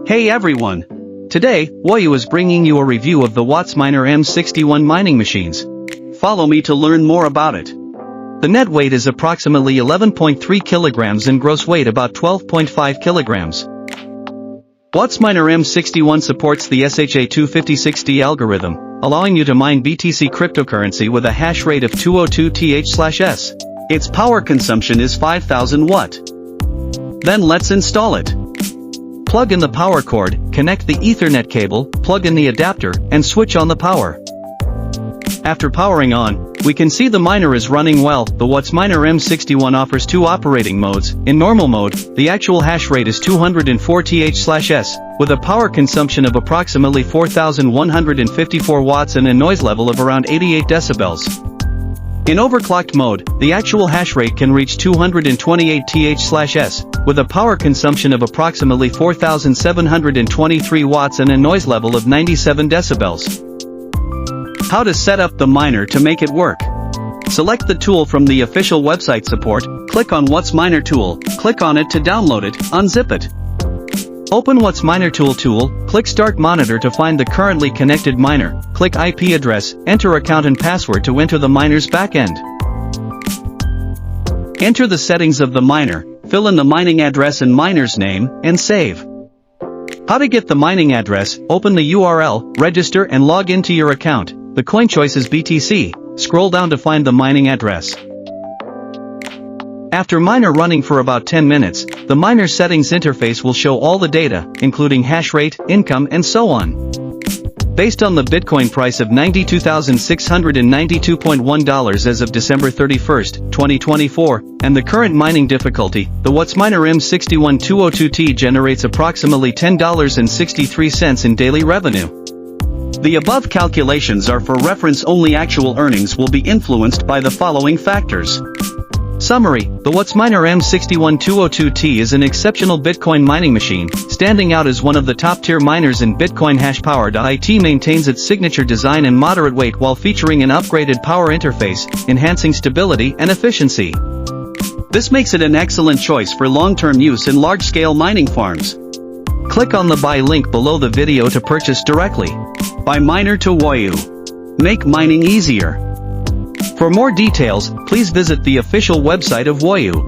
Hey everyone! Today, Woyu is bringing you a review of the Whatsminer M61 mining machines. Follow me to learn more about it. The net weight is approximately 11.3 kilograms and gross weight about 12.5 kilograms. Whatsminer M61 supports the SHA-256D algorithm, allowing you to mine BTC cryptocurrency with a hash rate of 202 TH/s. Its power consumption is 5000 watt. Then let's install it. Plug in the power cord, connect the Ethernet cable, plug in the adapter, and switch on the power. After powering on, we can see the miner is running well. The Whatsminer M61 offers two operating modes. In normal mode, the actual hash rate is 204 TH/s, with a power consumption of approximately 4154 watts and a noise level of around 88 decibels. In overclocked mode, the actual hash rate can reach 228 TH/s, with a power consumption of approximately 4723 watts and a noise level of 97 decibels. How to set up the miner to make it work. Select the tool from the official website support, click on Whatsminer tool, click on it to download it, unzip it. Open Whatsminer tool, click Start Monitor to find the currently connected miner, click IP address, enter account and password to enter the miner's backend. Enter the settings of the miner, fill in the mining address and miner's name, and save. How to get the mining address, open the URL, register and log into your account. The coin choice is BTC, scroll down to find the mining address. After miner running for about 10 minutes, the miner settings interface will show all the data, including hash rate, income and so on. Based on the Bitcoin price of $92,692.1 as of December 31, 2024, and the current mining difficulty, the Whatsminer M61 202T generates approximately $10.63 in daily revenue. The above calculations are for reference only. Actual earnings will be influenced by the following factors. Summary: the Whatsminer M61 202T is an exceptional Bitcoin mining machine, standing out as one of the top-tier miners in Bitcoin hash power. It maintains its signature design and moderate weight while featuring an upgraded power interface, enhancing stability and efficiency. This makes it an excellent choice for long-term use in large-scale mining farms. Click on the buy link below the video to purchase directly. Buy miner to Woyu. Make mining easier. For more details, please visit the official website of Woyu.